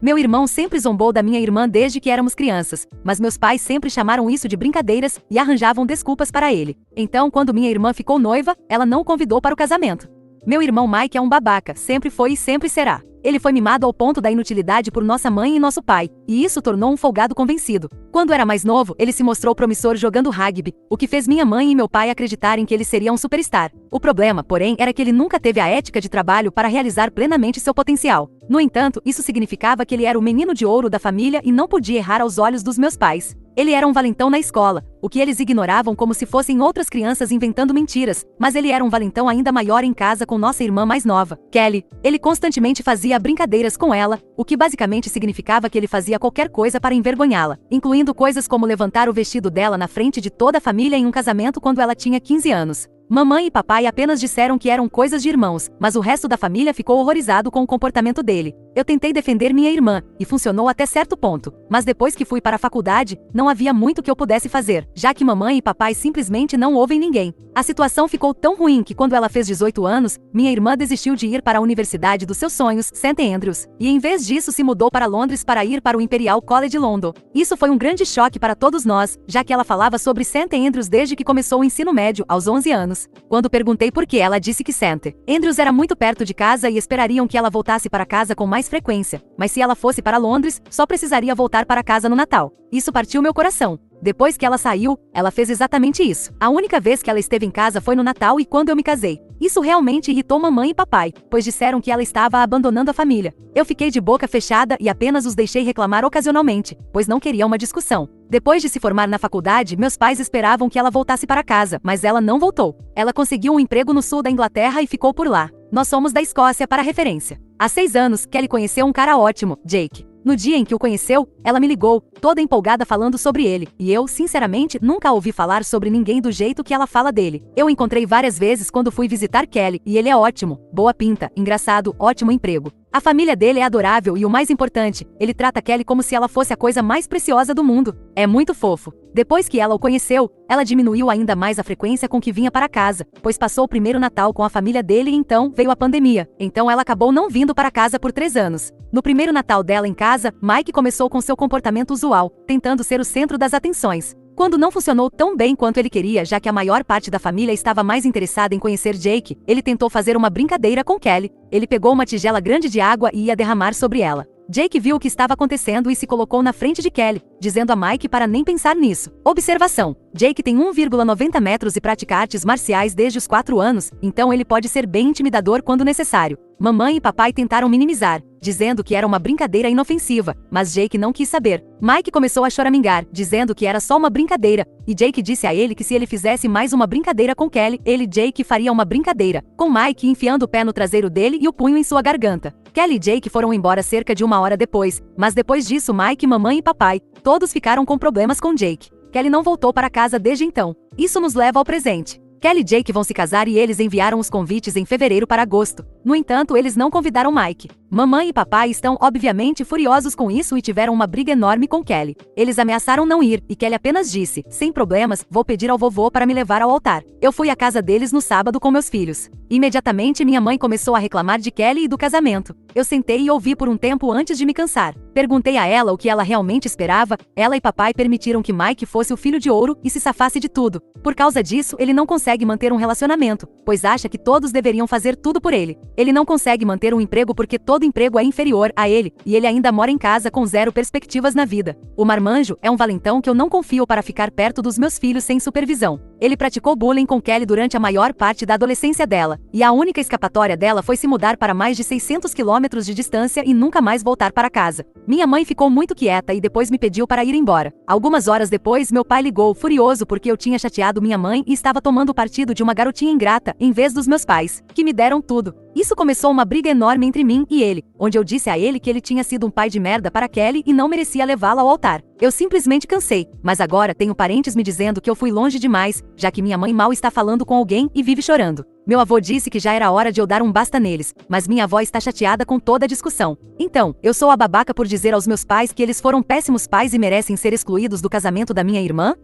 Meu irmão sempre zombou da minha irmã desde que éramos crianças, mas meus pais sempre chamaram isso de brincadeiras e arranjavam desculpas para ele. Então, quando minha irmã ficou noiva, ela não o convidou para o casamento. Meu irmão Mike é um babaca, sempre foi e sempre será. Ele foi mimado ao ponto da inutilidade por nossa mãe e nosso pai, e isso tornou um folgado convencido. Quando era mais novo, ele se mostrou promissor jogando rugby, o que fez minha mãe e meu pai acreditarem que ele seria um superstar. O problema, porém, era que ele nunca teve a ética de trabalho para realizar plenamente seu potencial. No entanto, isso significava que ele era o menino de ouro da família e não podia errar aos olhos dos meus pais. Ele era um valentão na escola, o que eles ignoravam como se fossem outras crianças inventando mentiras, mas ele era um valentão ainda maior em casa com nossa irmã mais nova, Kelly. Ele constantemente fazia brincadeiras com ela, o que basicamente significava que ele fazia qualquer coisa para envergonhá-la, incluindo coisas como levantar o vestido dela na frente de toda a família em um casamento quando ela tinha 15 anos. Mamãe e papai apenas disseram que eram coisas de irmãos, mas o resto da família ficou horrorizado com o comportamento dele. Eu tentei defender minha irmã, e funcionou até certo ponto, mas depois que fui para a faculdade, não havia muito que eu pudesse fazer, já que mamãe e papai simplesmente não ouvem ninguém. A situação ficou tão ruim que quando ela fez 18 anos, minha irmã desistiu de ir para a universidade dos seus sonhos, St. Andrews, e em vez disso se mudou para Londres para ir para o Imperial College London. Isso foi um grande choque para todos nós, já que ela falava sobre St. Andrews desde que começou o ensino médio, aos 11 anos. Quando perguntei por que, ela disse que St. Andrews era muito perto de casa e esperariam que ela voltasse para casa com mais frequência, mas se ela fosse para Londres, só precisaria voltar para casa no Natal. Isso partiu meu coração. Depois que ela saiu, ela fez exatamente isso. A única vez que ela esteve em casa foi no Natal e quando eu me casei. Isso realmente irritou mamãe e papai, pois disseram que ela estava abandonando a família. Eu fiquei de boca fechada e apenas os deixei reclamar ocasionalmente, pois não queria uma discussão. Depois de se formar na faculdade, meus pais esperavam que ela voltasse para casa, mas ela não voltou. Ela conseguiu um emprego no sul da Inglaterra e ficou por lá. Nós somos da Escócia para referência. Há 6 anos, Kelly conheceu um cara ótimo, Jake. No dia em que o conheceu, ela me ligou, toda empolgada falando sobre ele, e eu, sinceramente, nunca ouvi falar sobre ninguém do jeito que ela fala dele. Eu encontrei várias vezes quando fui visitar Kelly, e ele é ótimo, boa pinta, engraçado, ótimo emprego. A família dele é adorável e o mais importante, ele trata Kelly como se ela fosse a coisa mais preciosa do mundo. É muito fofo. Depois que ela o conheceu, ela diminuiu ainda mais a frequência com que vinha para casa, pois passou o primeiro Natal com a família dele e então veio a pandemia. Então ela acabou não vindo para casa por 3 anos. No primeiro Natal dela em casa, Mike começou com seu comportamento usual, tentando ser o centro das atenções. Quando não funcionou tão bem quanto ele queria, já que a maior parte da família estava mais interessada em conhecer Jake, ele tentou fazer uma brincadeira com Kelly. Ele pegou uma tigela grande de água e ia derramar sobre ela. Jake viu o que estava acontecendo e se colocou na frente de Kelly, dizendo a Mike para nem pensar nisso. Observação: Jake tem 1,90 metros e pratica artes marciais desde os 4 anos, então ele pode ser bem intimidador quando necessário. Mamãe e papai tentaram minimizar, dizendo que era uma brincadeira inofensiva, mas Jake não quis saber. Mike começou a choramingar, dizendo que era só uma brincadeira, e Jake disse a ele que se ele fizesse mais uma brincadeira com Kelly, ele, Jake, faria uma brincadeira, com Mike enfiando o pé no traseiro dele e o punho em sua garganta. Kelly e Jake foram embora cerca de 1 hora depois, mas depois disso Mike, mamãe e papai, todos ficaram com problemas com Jake. Kelly não voltou para casa desde então. Isso nos leva ao presente. Kelly e Jake vão se casar e eles enviaram os convites em fevereiro para agosto. No entanto, eles não convidaram Mike. Mamãe e papai estão obviamente furiosos com isso e tiveram uma briga enorme com Kelly. Eles ameaçaram não ir, e Kelly apenas disse, sem problemas, vou pedir ao vovô para me levar ao altar. Eu fui à casa deles no sábado com meus filhos. Imediatamente minha mãe começou a reclamar de Kelly e do casamento. Eu sentei e ouvi por um tempo antes de me cansar. Perguntei a ela o que ela realmente esperava. Ela e papai permitiram que Mike fosse o filho de ouro e se safasse de tudo. Por causa disso, ele não consegue manter um relacionamento, pois acha que todos deveriam fazer tudo por ele. Ele não consegue manter um emprego porque todo emprego é inferior a ele, e ele ainda mora em casa com 0 perspectivas na vida. O marmanjo é um valentão que eu não confio para ficar perto dos meus filhos sem supervisão. Ele praticou bullying com Kelly durante a maior parte da adolescência dela, e a única escapatória dela foi se mudar para mais de 600 quilômetros de distância e nunca mais voltar para casa. Minha mãe ficou muito quieta e depois me pediu para ir embora. Algumas horas depois, meu pai ligou, furioso porque eu tinha chateado minha mãe e estava tomando partido de uma garotinha ingrata, em vez dos meus pais, que me deram tudo. Isso começou uma briga enorme entre mim e ele, onde eu disse a ele que ele tinha sido um pai de merda para Kelly e não merecia levá-la ao altar. Eu simplesmente cansei, mas agora tenho parentes me dizendo que eu fui longe demais, já que minha mãe mal está falando com alguém e vive chorando. Meu avô disse que já era hora de eu dar um basta neles, mas minha avó está chateada com toda a discussão. Então, eu sou a babaca por dizer aos meus pais que eles foram péssimos pais e merecem ser excluídos do casamento da minha irmã?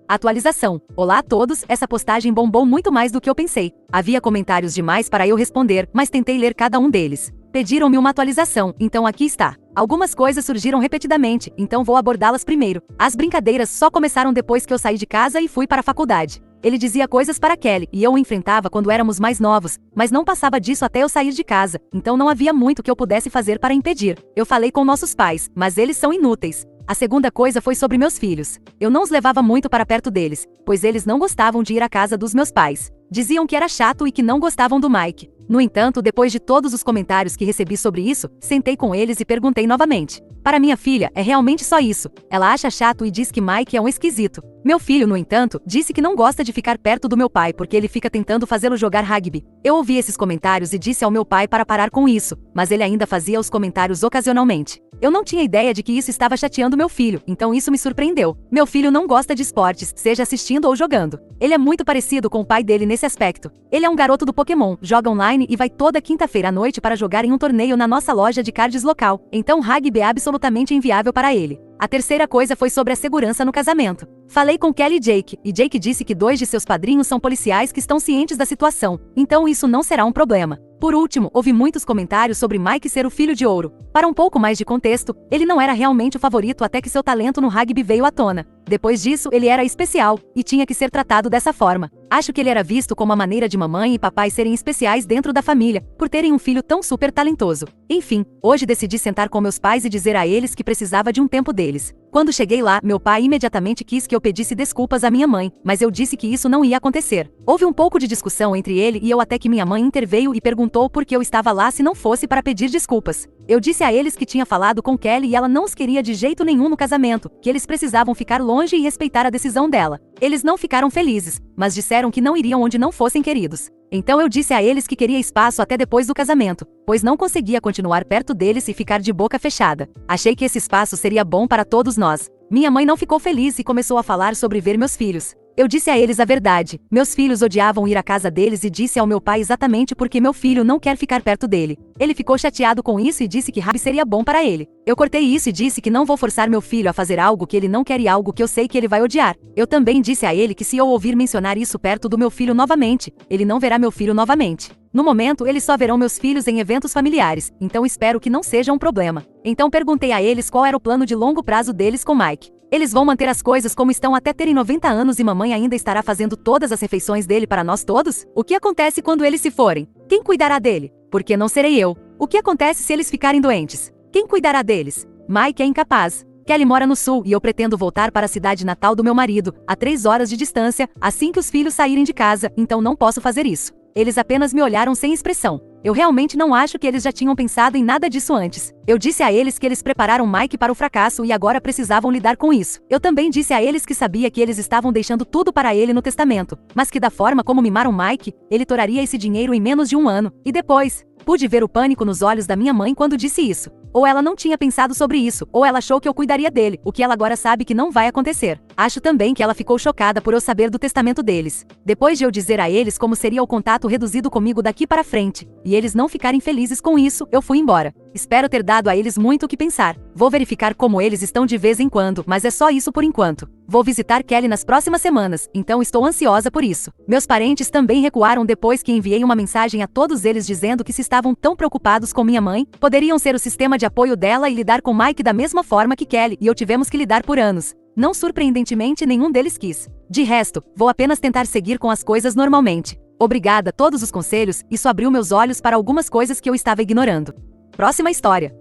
Atualização. Olá a todos, essa postagem bombou muito mais do que eu pensei. Havia comentários demais para eu responder, mas tentei ler cada um deles. Pediram-me uma atualização, então aqui está. Algumas coisas surgiram repetidamente, então vou abordá-las primeiro. As brincadeiras só começaram depois que eu saí de casa e fui para a faculdade. Ele dizia coisas para Kelly e eu o enfrentava quando éramos mais novos, mas não passava disso até eu sair de casa, então não havia muito que eu pudesse fazer para impedir. Eu falei com nossos pais, mas eles são inúteis. A segunda coisa foi sobre meus filhos. Eu não os levava muito para perto deles, pois eles não gostavam de ir à casa dos meus pais. Diziam que era chato e que não gostavam do Mike. No entanto, depois de todos os comentários que recebi sobre isso, sentei com eles e perguntei novamente. Para minha filha, é realmente só isso. Ela acha chato e diz que Mike é um esquisito. Meu filho, no entanto, disse que não gosta de ficar perto do meu pai porque ele fica tentando fazê-lo jogar rugby. Eu ouvi esses comentários e disse ao meu pai para parar com isso, mas ele ainda fazia os comentários ocasionalmente. Eu não tinha ideia de que isso estava chateando meu filho, então isso me surpreendeu. Meu filho não gosta de esportes, seja assistindo ou jogando. Ele é muito parecido com o pai dele nesse aspecto. Ele é um garoto do Pokémon, joga online e vai toda quinta-feira à noite para jogar em um torneio na nossa loja de cards local, então rugby é absolutamente inviável para ele. A terceira coisa foi sobre a segurança no casamento. Falei com Kelly e Jake disse que 2 de seus padrinhos são policiais que estão cientes da situação, então isso não será um problema. Por último, houve muitos comentários sobre Mike ser o filho de ouro. Para um pouco mais de contexto, ele não era realmente o favorito até que seu talento no rugby veio à tona. Depois disso, ele era especial, e tinha que ser tratado dessa forma. Acho que ele era visto como a maneira de mamãe e papai serem especiais dentro da família, por terem um filho tão super talentoso. Enfim, hoje decidi sentar com meus pais e dizer a eles que precisava de um tempo deles. Quando cheguei lá, meu pai imediatamente quis que eu pedisse desculpas à minha mãe, mas eu disse que isso não ia acontecer. Houve um pouco de discussão entre ele e eu até que minha mãe interveio e perguntou por que eu estava lá se não fosse para pedir desculpas. Eu disse a eles que tinha falado com Kelly e ela não os queria de jeito nenhum no casamento, que eles precisavam ficar longe e respeitar a decisão dela. Eles não ficaram felizes, mas disseram que não iriam onde não fossem queridos. Então eu disse a eles que queria espaço até depois do casamento, pois não conseguia continuar perto deles e ficar de boca fechada. Achei que esse espaço seria bom para todos nós. Minha mãe não ficou feliz e começou a falar sobre ver meus filhos. Eu disse a eles a verdade. Meus filhos odiavam ir à casa deles e disse ao meu pai exatamente porque meu filho não quer ficar perto dele. Ele ficou chateado com isso e disse que rugby seria bom para ele. Eu cortei isso e disse que não vou forçar meu filho a fazer algo que ele não quer e algo que eu sei que ele vai odiar. Eu também disse a ele que se eu ouvir mencionar isso perto do meu filho novamente, ele não verá meu filho novamente. No momento, eles só verão meus filhos em eventos familiares, então espero que não seja um problema. Então perguntei a eles qual era o plano de longo prazo deles com Mike. Eles vão manter as coisas como estão até terem 90 anos e mamãe ainda estará fazendo todas as refeições dele para nós todos? O que acontece quando eles se forem? Quem cuidará dele? Porque não serei eu. O que acontece se eles ficarem doentes? Quem cuidará deles? Mike é incapaz. Kelly mora no sul e eu pretendo voltar para a cidade natal do meu marido, a 3 horas de distância, assim que os filhos saírem de casa, então não posso fazer isso. Eles apenas me olharam sem expressão. Eu realmente não acho que eles já tinham pensado em nada disso antes. Eu disse a eles que eles prepararam Mike para o fracasso e agora precisavam lidar com isso. Eu também disse a eles que sabia que eles estavam deixando tudo para ele no testamento, mas que da forma como mimaram Mike, ele toraria esse dinheiro em menos de um ano. E depois, pude ver o pânico nos olhos da minha mãe quando disse isso. Ou ela não tinha pensado sobre isso, ou ela achou que eu cuidaria dele, o que ela agora sabe que não vai acontecer. Acho também que ela ficou chocada por eu saber do testamento deles. Depois de eu dizer a eles como seria o contato reduzido comigo daqui para frente, e eles não ficarem felizes com isso, eu fui embora. Espero ter dado a eles muito o que pensar. Vou verificar como eles estão de vez em quando, mas é só isso por enquanto. Vou visitar Kelly nas próximas semanas, então estou ansiosa por isso. Meus parentes também recuaram depois que enviei uma mensagem a todos eles dizendo que se estavam tão preocupados com minha mãe, poderiam ser o sistema de apoio dela e lidar com Mike da mesma forma que Kelly e eu tivemos que lidar por anos. Não surpreendentemente, nenhum deles quis. De resto, vou apenas tentar seguir com as coisas normalmente. Obrigada a todos os conselhos, isso abriu meus olhos para algumas coisas que eu estava ignorando. Próxima história.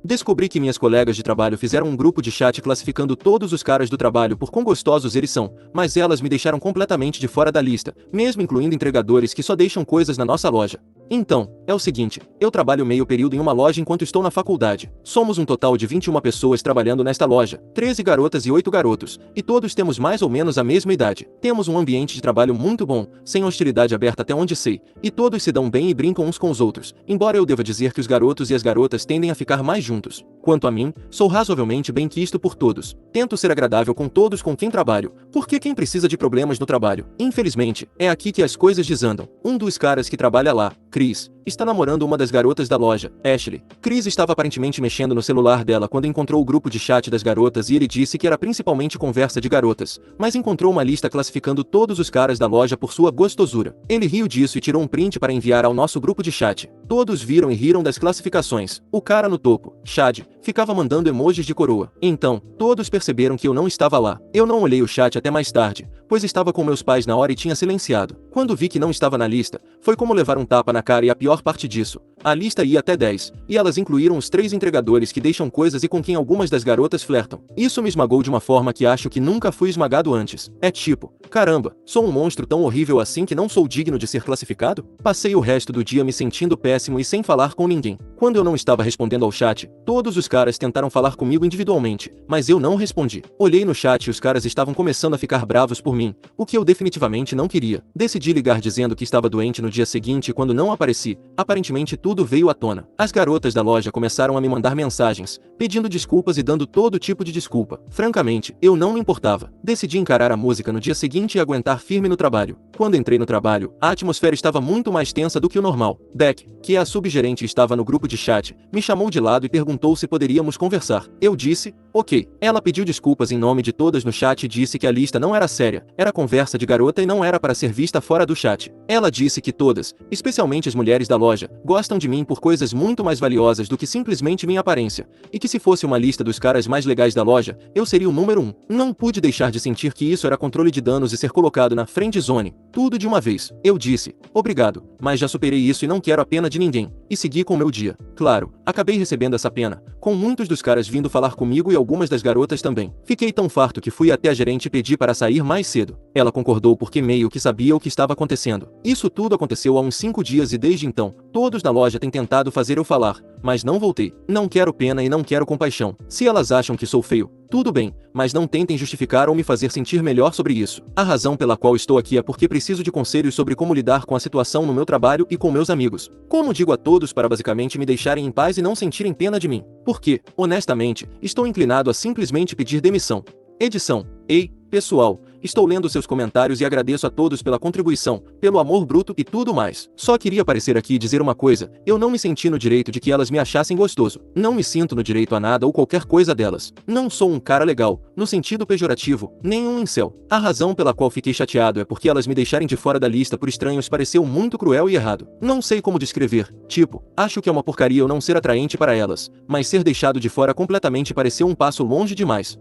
Descobri que minhas colegas de trabalho fizeram um grupo de chat classificando todos os caras do trabalho por quão gostosos eles são, mas elas me deixaram completamente de fora da lista, mesmo incluindo entregadores que só deixam coisas na nossa loja. Então, é o seguinte, eu trabalho meio período em uma loja enquanto estou na faculdade. Somos um total de 21 pessoas trabalhando nesta loja, 13 garotas e 8 garotos, e todos temos mais ou menos a mesma idade. Temos um ambiente de trabalho muito bom, sem hostilidade aberta até onde sei, e todos se dão bem e brincam uns com os outros, embora eu deva dizer que os garotos e as garotas tendem a ficar mais juntos. Quanto a mim, sou razoavelmente bem quisto por todos. Tento ser agradável com todos com quem trabalho, porque quem precisa de problemas no trabalho? Infelizmente, é aqui que as coisas desandam. Um dos caras que trabalha lá, Chris, está namorando uma das garotas da loja, Ashley. Chris estava aparentemente mexendo no celular dela quando encontrou o grupo de chat das garotas e ele disse que era principalmente conversa de garotas, mas encontrou uma lista classificando todos os caras da loja por sua gostosura. Ele riu disso e tirou um print para enviar ao nosso grupo de chat. Todos viram e riram das classificações. O cara no topo, Chad, ficava mandando emojis de coroa. Então, todos perceberam que eu não estava lá. Eu não olhei o chat até mais tarde, pois estava com meus pais na hora e tinha silenciado. Quando vi que não estava na lista, foi como levar um tapa na cara e a pior parte disso. A lista ia até 10, e elas incluíram os 3 entregadores que deixam coisas e com quem algumas das garotas flertam. Isso me esmagou de uma forma que acho que nunca fui esmagado antes. É tipo, caramba, sou um monstro tão horrível assim que não sou digno de ser classificado? Passei o resto do dia me sentindo péssimo e sem falar com ninguém. Quando eu não estava respondendo ao chat, todos os caras tentaram falar comigo individualmente, mas eu não respondi. Olhei no chat e os caras estavam começando a ficar bravos por mim, o que eu definitivamente não queria. Decidi ligar dizendo que estava doente no dia seguinte e quando não apareci, aparentemente tudo veio à tona. As garotas da loja começaram a me mandar mensagens, pedindo desculpas e dando todo tipo de desculpa. Francamente, eu não me importava. Decidi encarar a música no dia seguinte e aguentar firme no trabalho. Quando entrei no trabalho, a atmosfera estava muito mais tensa do que o normal. Beck, que é a subgerente e estava no grupo de chat, me chamou de lado e perguntou se poderíamos conversar. Eu disse, ok. Ela pediu desculpas em nome de todas no chat e disse que a lista não era séria, era conversa de garota e não era para ser vista fora do chat. Ela disse que todas, especialmente as mulheres da loja, gostam de mim por coisas muito mais valiosas do que simplesmente minha aparência, e que se fosse uma lista dos caras mais legais da loja, eu seria o número 1. Não pude deixar de sentir que isso era controle de danos e ser colocado na friend zone. Tudo de uma vez. Eu disse, obrigado, mas já superei isso e não quero a pena de ninguém. E segui com meu dia. Claro, acabei recebendo essa pena, com muitos dos caras vindo falar comigo e algumas das garotas também. Fiquei tão farto que fui até a gerente e pedi para sair mais cedo. Ela concordou porque meio que sabia o que estava acontecendo. Isso tudo aconteceu há uns 5 dias e desde então, todos na loja têm tentado fazer eu falar, mas não voltei. Não quero pena e não quero compaixão. Se elas acham que sou feio, tudo bem, mas não tentem justificar ou me fazer sentir melhor sobre isso. A razão pela qual estou aqui é porque preciso de conselhos sobre como lidar com a situação no meu trabalho e com meus amigos. Como digo a todos para basicamente me deixarem em paz e não sentirem pena de mim. Porque, honestamente, estou inclinado a simplesmente pedir demissão. Edição. Ei, pessoal, estou lendo seus comentários e agradeço a todos pela contribuição, pelo amor bruto e tudo mais. Só queria aparecer aqui e dizer uma coisa, eu não me senti no direito de que elas me achassem gostoso. Não me sinto no direito a nada ou qualquer coisa delas. Não sou um cara legal, no sentido pejorativo, nem um incel. A razão pela qual fiquei chateado é porque elas me deixarem de fora da lista por estranhos pareceu muito cruel e errado. Não sei como descrever, tipo, acho que é uma porcaria eu não ser atraente para elas, mas ser deixado de fora completamente pareceu um passo longe demais.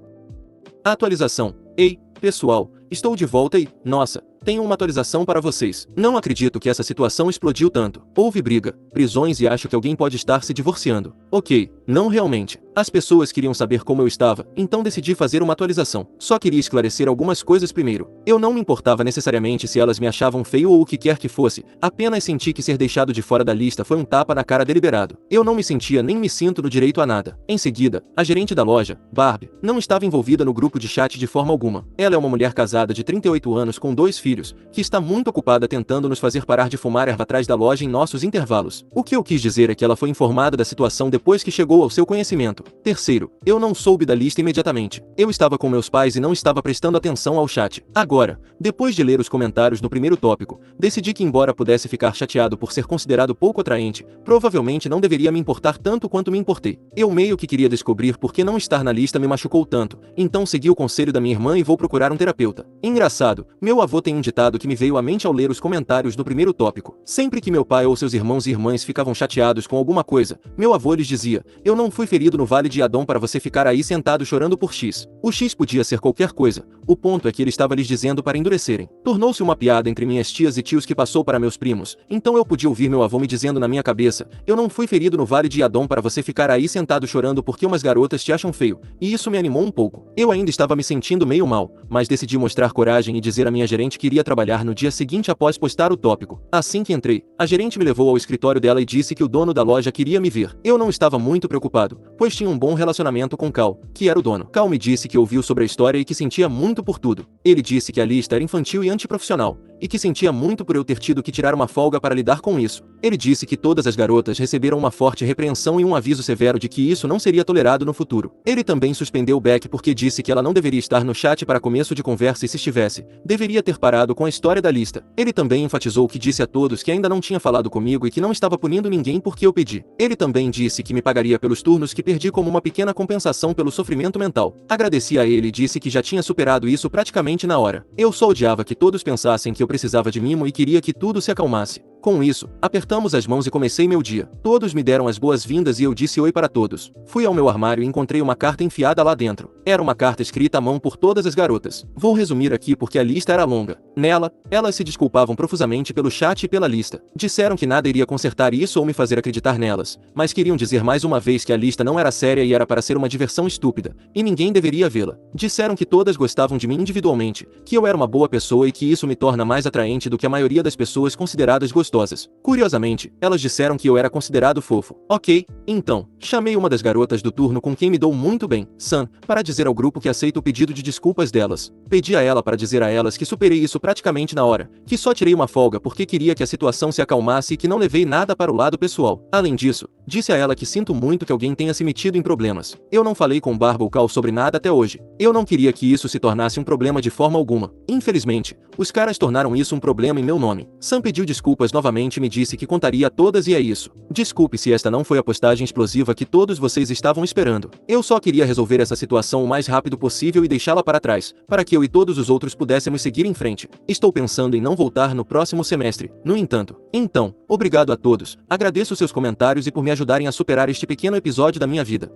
Atualização. Ei, pessoal, estou de volta e, nossa, tenho uma atualização para vocês. Não acredito que essa situação explodiu tanto. Houve briga, prisões e acho que alguém pode estar se divorciando. Ok, não realmente. As pessoas queriam saber como eu estava, então decidi fazer uma atualização. Só queria esclarecer algumas coisas primeiro. Eu não me importava necessariamente se elas me achavam feio ou o que quer que fosse, apenas senti que ser deixado de fora da lista foi um tapa na cara deliberado. Eu não me sentia nem me sinto no direito a nada. Em seguida, a gerente da loja, Barbie, não estava envolvida no grupo de chat de forma alguma. Ela é uma mulher casada de 38 anos com 2 filhos, que está muito ocupada tentando nos fazer parar de fumar erva atrás da loja em nossos intervalos. O que eu quis dizer é que ela foi informada da situação depois que chegou ao seu conhecimento. Terceiro, eu não soube da lista imediatamente. Eu estava com meus pais e não estava prestando atenção ao chat. Agora, depois de ler os comentários no primeiro tópico, decidi que embora pudesse ficar chateado por ser considerado pouco atraente, provavelmente não deveria me importar tanto quanto me importei. Eu meio que queria descobrir por que não estar na lista me machucou tanto, então segui o conselho da minha irmã e vou procurar um terapeuta. Engraçado, meu avô tem um ditado que me veio à mente ao ler os comentários do primeiro tópico. Sempre que meu pai ou seus irmãos e irmãs ficavam chateados com alguma coisa, meu avô lhes dizia, eu não fui ferido no Vale de Adom para você ficar aí sentado chorando por X. O X podia ser qualquer coisa, o ponto é que ele estava lhes dizendo para endurecerem. Tornou-se uma piada entre minhas tias e tios que passou para meus primos, então eu podia ouvir meu avô me dizendo na minha cabeça, eu não fui ferido no Vale de Adom para você ficar aí sentado chorando porque umas garotas te acham feio, e isso me animou um pouco. Eu ainda estava me sentindo meio mal, mas decidi mostrar coragem e dizer à minha gerente que iria trabalhar no dia seguinte após postar o tópico. Assim que entrei, a gerente me levou ao escritório dela e disse que o dono da loja queria me ver. Eu não estava muito preocupado, pois tinha um bom relacionamento com Cal, que era o dono. Cal me disse que ouviu sobre a história e que sentia muito por tudo. Ele disse que a lista era infantil e antiprofissional, e que sentia muito por eu ter tido que tirar uma folga para lidar com isso. Ele disse que todas as garotas receberam uma forte repreensão e um aviso severo de que isso não seria tolerado no futuro. Ele também suspendeu Beck porque disse que ela não deveria estar no chat para começo de conversa e se estivesse, deveria ter parado com a história da lista. Ele também enfatizou que disse a todos que ainda não tinha falado comigo e que não estava punindo ninguém porque eu pedi. Ele também disse que me pagaria pelos turnos que perdi como uma pequena compensação pelo sofrimento mental. Agradeci a ele e disse que já tinha superado isso praticamente na hora. Eu só odiava que todos pensassem que eu precisava de mimo e queria que tudo se acalmasse. Com isso, apertamos as mãos e comecei meu dia. Todos me deram as boas-vindas e eu disse oi para todos. Fui ao meu armário e encontrei uma carta enfiada lá dentro. Era uma carta escrita à mão por todas as garotas. Vou resumir aqui porque a lista era longa. Nela, elas se desculpavam profusamente pelo chat e pela lista. Disseram que nada iria consertar isso ou me fazer acreditar nelas, mas queriam dizer mais uma vez que a lista não era séria e era para ser uma diversão estúpida, e ninguém deveria vê-la. Disseram que todas gostavam de mim individualmente, que eu era uma boa pessoa e que isso me torna mais atraente do que a maioria das pessoas consideradas gostosas. Curiosamente, elas disseram que eu era considerado fofo. Ok, então, chamei uma das garotas do turno com quem me dou muito bem, Sam, para dizer ao grupo que aceito o pedido de desculpas delas. Pedi a ela para dizer a elas que superei isso praticamente na hora, que só tirei uma folga porque queria que a situação se acalmasse e que não levei nada para o lado pessoal. Além disso, disse a ela que sinto muito que alguém tenha se metido em problemas. Eu não falei com Barba ou Cal sobre nada até hoje. Eu não queria que isso se tornasse um problema de forma alguma. Infelizmente, os caras tornaram isso um problema em meu nome. Sam pediu desculpas novamente e me disse que contaria a todas e é isso. Desculpe se esta não foi a postagem explosiva que todos vocês estavam esperando. Eu só queria resolver essa situação o mais rápido possível e deixá-la para trás, para que eu e todos os outros pudéssemos seguir em frente. Estou pensando em não voltar no próximo semestre, no entanto. Então, obrigado a todos, agradeço seus comentários e por me ajudarem a superar este pequeno episódio da minha vida.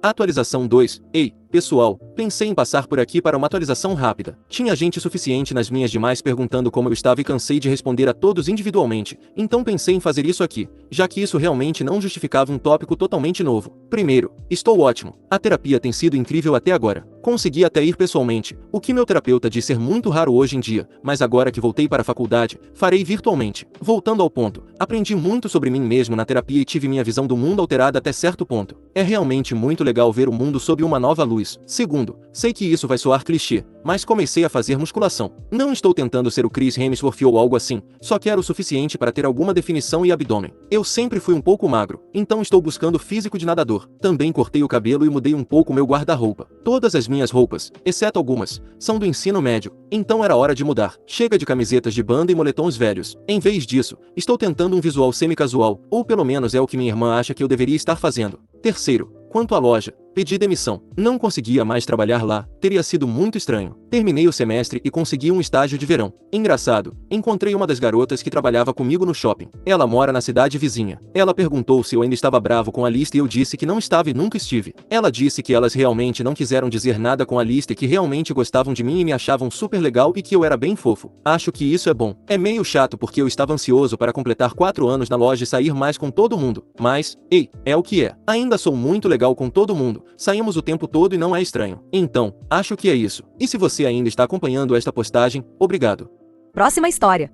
Atualização 2. Ei, pessoal, pensei em passar por aqui para uma atualização rápida. Tinha gente suficiente nas minhas demais perguntando como eu estava e cansei de responder a todos individualmente, então pensei em fazer isso aqui, já que isso realmente não justificava um tópico totalmente novo. Primeiro, estou ótimo. A terapia tem sido incrível até agora. Consegui até ir pessoalmente, o que meu terapeuta diz ser muito raro hoje em dia, mas agora que voltei para a faculdade, farei virtualmente. Voltando ao ponto, aprendi muito sobre mim mesmo na terapia e tive minha visão do mundo alterada até certo ponto. É realmente muito legal ver o mundo sob uma nova luz. Segundo, sei que isso vai soar clichê, mas comecei a fazer musculação. Não estou tentando ser o Chris Hemsworth ou algo assim, só quero o suficiente para ter alguma definição e abdômen. Eu sempre fui um pouco magro, então estou buscando físico de nadador. Também cortei o cabelo e mudei um pouco meu guarda-roupa. Todas as minhas roupas, exceto algumas, são do ensino médio, então era hora de mudar. Chega de camisetas de banda e moletons velhos. Em vez disso, estou tentando um visual semi-casual, ou pelo menos é o que minha irmã acha que eu deveria estar fazendo. Terceiro, quanto à loja, pedi demissão. Não conseguia mais trabalhar lá, teria sido muito estranho. Terminei o semestre e consegui um estágio de verão. Engraçado, encontrei uma das garotas que trabalhava comigo no shopping. Ela mora na cidade vizinha. Ela perguntou se eu ainda estava bravo com a lista e eu disse que não estava e nunca estive. Ela disse que elas realmente não quiseram dizer nada com a lista e que realmente gostavam de mim e me achavam super legal e que eu era bem fofo. Acho que isso é bom. É meio chato porque eu estava ansioso para completar 4 anos na loja e sair mais com todo mundo. Mas, ei, é o que é. Ainda sou muito legal com todo mundo. Saímos o tempo todo e não é estranho. Então, acho que é isso. E se você ainda está acompanhando esta postagem, obrigado. Próxima história.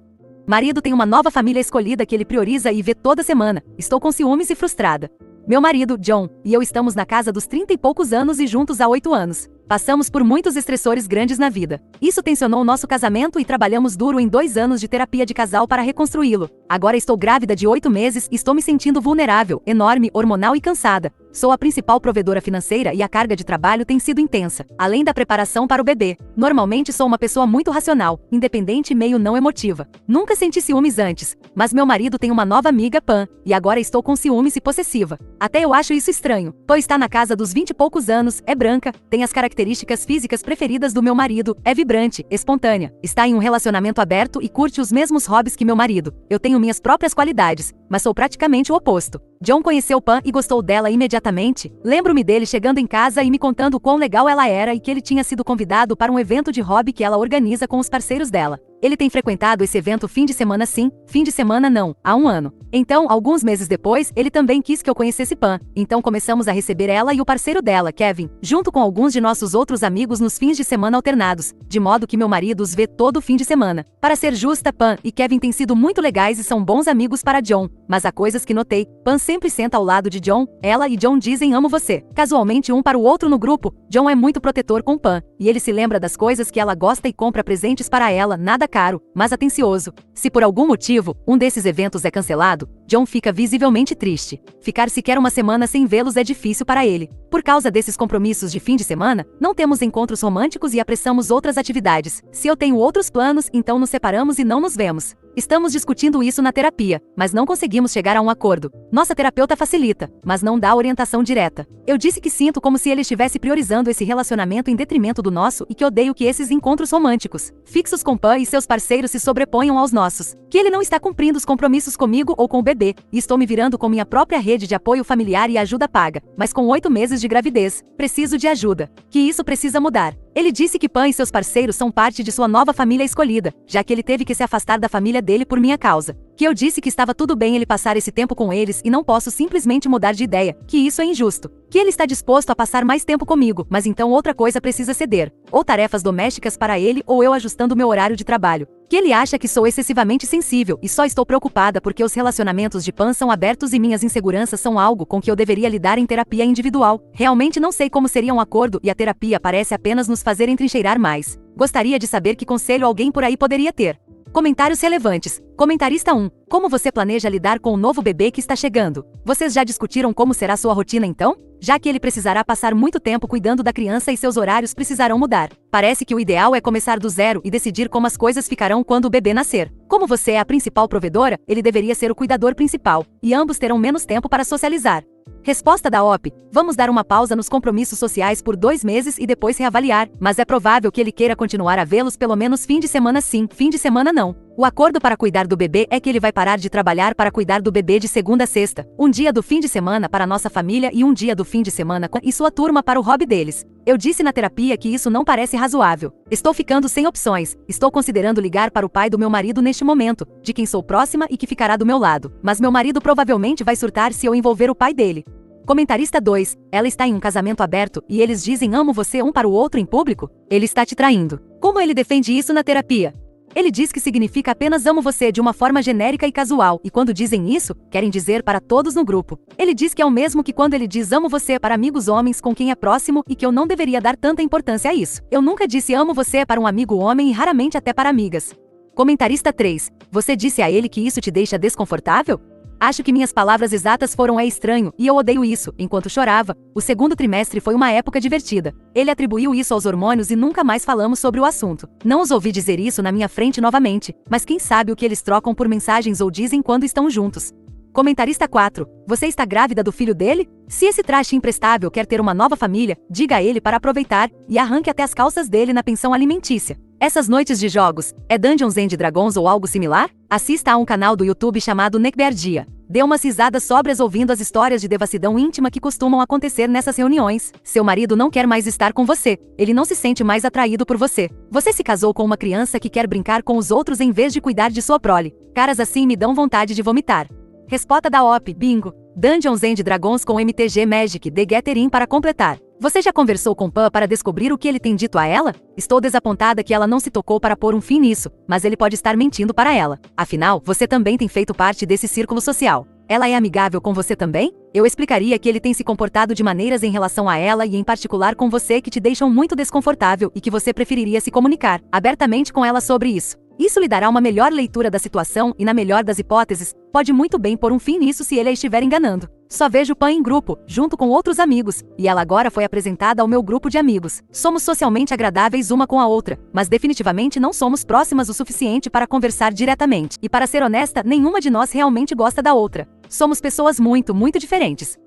Marido tem uma nova família escolhida que ele prioriza e vê toda semana. Estou com ciúmes e frustrada. Meu marido, John, e eu estamos na casa dos 30 e poucos anos e juntos há 8 anos. Passamos por muitos estressores grandes na vida. Isso tensionou o nosso casamento e trabalhamos duro em 2 anos de terapia de casal para reconstruí-lo. Agora estou grávida de 8 meses e estou me sentindo vulnerável, enorme, hormonal e cansada. Sou a principal provedora financeira e a carga de trabalho tem sido intensa, além da preparação para o bebê. Normalmente sou uma pessoa muito racional, independente e meio não emotiva. Nunca senti ciúmes antes, mas meu marido tem uma nova amiga, Pam, e agora estou com ciúmes e possessiva. Até eu acho isso estranho, pois está na casa dos 20 e poucos anos, é branca, tem as características físicas preferidas do meu marido, é vibrante, espontânea, está em um relacionamento aberto e curte os mesmos hobbies que meu marido. Eu tenho minhas próprias qualidades, mas sou praticamente o oposto. John conheceu Pam e gostou dela imediatamente. Lembro-me dele chegando em casa e me contando o quão legal ela era e que ele tinha sido convidado para um evento de hobby que ela organiza com os parceiros dela. Ele tem frequentado esse evento fim de semana sim, fim de semana não, há 1 ano. Então, alguns meses depois, ele também quis que eu conhecesse Pam. Então começamos a receber ela e o parceiro dela, Kevin, junto com alguns de nossos outros amigos nos fins de semana alternados, de modo que meu marido os vê todo fim de semana. Para ser justa, Pam e Kevin têm sido muito legais e são bons amigos para John. mas há coisas que notei. Pan sempre senta ao lado de John, ela e John dizem amo você. Casualmente um para o outro no grupo, John é muito protetor com Pan, e ele se lembra das coisas que ela gosta e compra presentes para ela, nada caro, mas atencioso. Se por algum motivo, um desses eventos é cancelado, John fica visivelmente triste. Ficar sequer uma semana sem vê-los é difícil para ele. Por causa desses compromissos de fim de semana, não temos encontros românticos e apressamos outras atividades. Se eu tenho outros planos, então nos separamos e não nos vemos. Estamos discutindo isso na terapia, mas não conseguimos chegar a um acordo. Nossa terapeuta facilita, mas não dá orientação direta. Eu disse que sinto como se ele estivesse priorizando esse relacionamento em detrimento do nosso e que odeio que esses encontros românticos, fixos com Pan e seus parceiros se sobreponham aos nossos. Que ele não está cumprindo os compromissos comigo ou com o bebê, e estou me virando com minha própria rede de apoio familiar e ajuda paga. Mas com 8 meses de gravidez, preciso de ajuda. Que isso precisa mudar. Ele disse que Pan e seus parceiros são parte de sua nova família escolhida, já que ele teve que se afastar da família dele por minha causa. Que eu disse que estava tudo bem ele passar esse tempo com eles e não posso simplesmente mudar de ideia, que isso é injusto. Que ele está disposto a passar mais tempo comigo, mas então outra coisa precisa ceder. Ou tarefas domésticas para ele ou eu ajustando meu horário de trabalho. Que ele acha que sou excessivamente sensível e só estou preocupada porque os relacionamentos de Pan são abertos e minhas inseguranças são algo com que eu deveria lidar em terapia individual. Realmente não sei como seria um acordo e a terapia parece apenas nos fazer entrincheirar mais. Gostaria de saber que conselho alguém por aí poderia ter. Comentários relevantes. Comentarista 1. Como você planeja lidar com o novo bebê que está chegando? Vocês já discutiram como será sua rotina então? Já que ele precisará passar muito tempo cuidando da criança e seus horários precisarão mudar. Parece que o ideal é começar do zero e decidir como as coisas ficarão quando o bebê nascer. Como você é a principal provedora, ele deveria ser o cuidador principal, e ambos terão menos tempo para socializar. Resposta da OP. Vamos dar uma pausa nos compromissos sociais por 2 meses e depois reavaliar, mas é provável que ele queira continuar a vê-los pelo menos fim de semana sim, fim de semana não. O acordo para cuidar do bebê é que ele vai parar de trabalhar para cuidar do bebê de segunda a sexta, um dia do fim de semana para nossa família e um dia do fim de semana com e sua turma para o hobby deles. Eu disse na terapia que isso não parece razoável. Estou ficando sem opções. Estou considerando ligar para o pai do meu marido neste momento, de quem sou próxima e que ficará do meu lado. Mas meu marido provavelmente vai surtar se eu envolver o pai dele. Comentarista 2. Ela está em um casamento aberto e eles dizem amo você um para o outro em público? Ele está te traindo. Como ele defende isso na terapia? Ele diz que significa apenas amo você de uma forma genérica e casual, e quando dizem isso, querem dizer para todos no grupo. Ele diz que é o mesmo que quando ele diz amo você para amigos homens com quem é próximo e que eu não deveria dar tanta importância a isso. Eu nunca disse amo você para um amigo homem e raramente até para amigas. Comentarista 3. Você disse a ele que isso te deixa desconfortável? Acho que minhas palavras exatas foram é estranho, e eu odeio isso, enquanto chorava. O segundo trimestre foi uma época divertida. Ele atribuiu isso aos hormônios e nunca mais falamos sobre o assunto. Não os ouvi dizer isso na minha frente novamente, mas quem sabe o que eles trocam por mensagens ou dizem quando estão juntos. Comentarista 4. Você está grávida do filho dele? Se esse traste imprestável quer ter uma nova família, diga a ele para aproveitar, e arranque até as calças dele na pensão alimentícia. Essas noites de jogos, é Dungeons and Dragons ou algo similar? Assista a um canal do YouTube chamado Neckbeardia. Dê umas risadas sóbrias ouvindo as histórias de devassidão íntima que costumam acontecer nessas reuniões. Seu marido não quer mais estar com você. Ele não se sente mais atraído por você. Você se casou com uma criança que quer brincar com os outros em vez de cuidar de sua prole. Caras assim me dão vontade de vomitar. Resposta da OP. Bingo. Dungeons and Dragons com MTG Magic The Gathering para completar. Você já conversou com Pan para descobrir o que ele tem dito a ela? Estou desapontada que ela não se tocou para pôr um fim nisso, mas ele pode estar mentindo para ela. Afinal, você também tem feito parte desse círculo social. Ela é amigável com você também? Eu explicaria que ele tem se comportado de maneiras em relação a ela e em particular com você que te deixam muito desconfortável e que você preferiria se comunicar abertamente com ela sobre isso. Isso lhe dará uma melhor leitura da situação e, na melhor das hipóteses, pode muito bem pôr um fim nisso se ele a estiver enganando. Só vejo Pan em grupo, junto com outros amigos, e ela agora foi apresentada ao meu grupo de amigos. Somos socialmente agradáveis uma com a outra, mas definitivamente não somos próximas o suficiente para conversar diretamente. E para ser honesta, nenhuma de nós realmente gosta da outra. Somos pessoas muito, muito diferentes.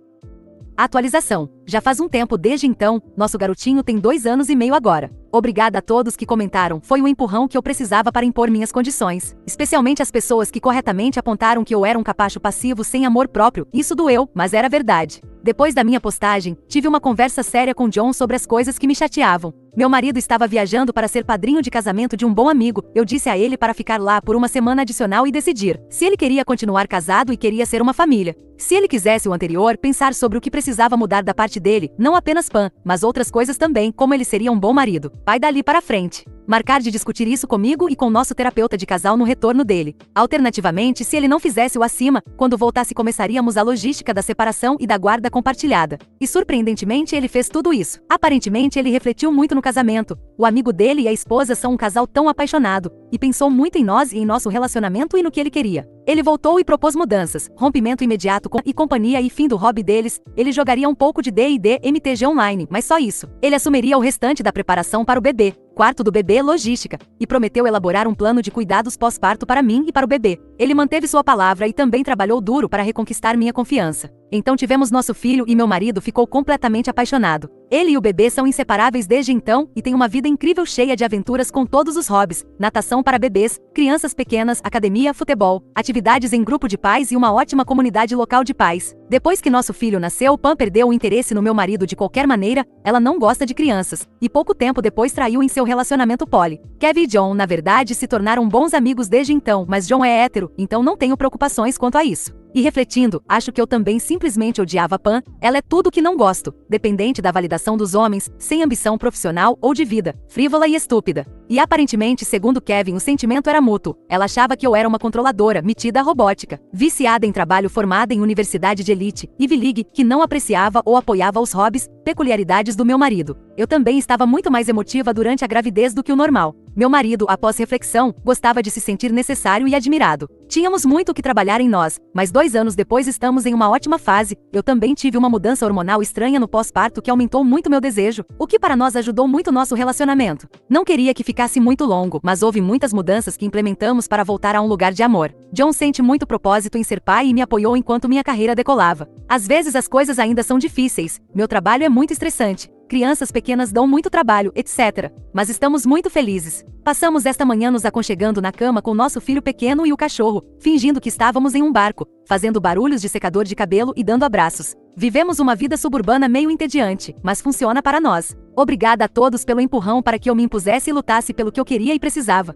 Atualização. Já faz um tempo desde então, nosso garotinho tem 2 anos e meio agora. Obrigada a todos que comentaram, foi o empurrão que eu precisava para impor minhas condições. Especialmente as pessoas que corretamente apontaram que eu era um capacho passivo sem amor próprio, isso doeu, mas era verdade. Depois da minha postagem, tive uma conversa séria com John sobre as coisas que me chateavam. Meu marido estava viajando para ser padrinho de casamento de um bom amigo, eu disse a ele para ficar lá por uma semana adicional e decidir se ele queria continuar casado e queria ser uma família. Se ele quisesse o anterior, pensar sobre o que precisava mudar da parte dele, não apenas Pan, mas outras coisas também, como ele seria um bom marido. Pai dali para frente. Marcar de discutir isso comigo e com nosso terapeuta de casal no retorno dele. Alternativamente, se ele não fizesse o acima, quando voltasse começaríamos a logística da separação e da guarda compartilhada. E surpreendentemente ele fez tudo isso. Aparentemente ele refletiu muito no casamento. O amigo dele e a esposa são um casal tão apaixonado, e pensou muito em nós e em nosso relacionamento e no que ele queria. Ele voltou e propôs mudanças, rompimento imediato com e companhia e fim do hobby deles. Ele jogaria um pouco de D&D MTG online, mas só isso. Ele assumiria o restante da preparação para o bebê, quarto do bebê, logística, e prometeu elaborar um plano de cuidados pós-parto para mim e para o bebê. Ele manteve sua palavra e também trabalhou duro para reconquistar minha confiança. Então tivemos nosso filho e meu marido ficou completamente apaixonado. Ele e o bebê são inseparáveis desde então e têm uma vida incrível cheia de aventuras com todos os hobbies, natação para bebês, crianças pequenas, academia, futebol, atividades em grupo de pais e uma ótima comunidade local de pais. Depois que nosso filho nasceu, Pam perdeu o interesse no meu marido de qualquer maneira, ela não gosta de crianças, e pouco tempo depois traiu em seu relacionamento poly. Kevin e John, na verdade, se tornaram bons amigos desde então, mas John é hétero, então não tenho preocupações quanto a isso. E refletindo, acho que eu também simplesmente odiava Pam. Ela é tudo que não gosto, dependente da validação dos homens, sem ambição profissional ou de vida, frívola e estúpida. E aparentemente, segundo Kevin, o sentimento era mútuo. Ela achava que eu era uma controladora, metida robótica, viciada em trabalho, formada em universidade de elite, Ivy League, que não apreciava ou apoiava os hobbies, peculiaridades do meu marido. Eu também estava muito mais emotiva durante a gravidez do que o normal. Meu marido, após reflexão, gostava de se sentir necessário e admirado. Tínhamos muito que trabalhar em nós, mas 2 anos depois estamos em uma ótima fase. Eu também tive uma mudança hormonal estranha no pós-parto que aumentou muito meu desejo, o que para nós ajudou muito nosso relacionamento. Não queria que ficasse muito longo, mas houve muitas mudanças que implementamos para voltar a um lugar de amor. John sente muito propósito em ser pai e me apoiou enquanto minha carreira decolava. Às vezes as coisas ainda são difíceis, meu trabalho é muito estressante. Crianças pequenas dão muito trabalho, etc. Mas estamos muito felizes. Passamos esta manhã nos aconchegando na cama com nosso filho pequeno e o cachorro, fingindo que estávamos em um barco, fazendo barulhos de secador de cabelo e dando abraços. Vivemos uma vida suburbana meio entediante, mas funciona para nós. Obrigada a todos pelo empurrão para que eu me impusesse e lutasse pelo que eu queria e precisava.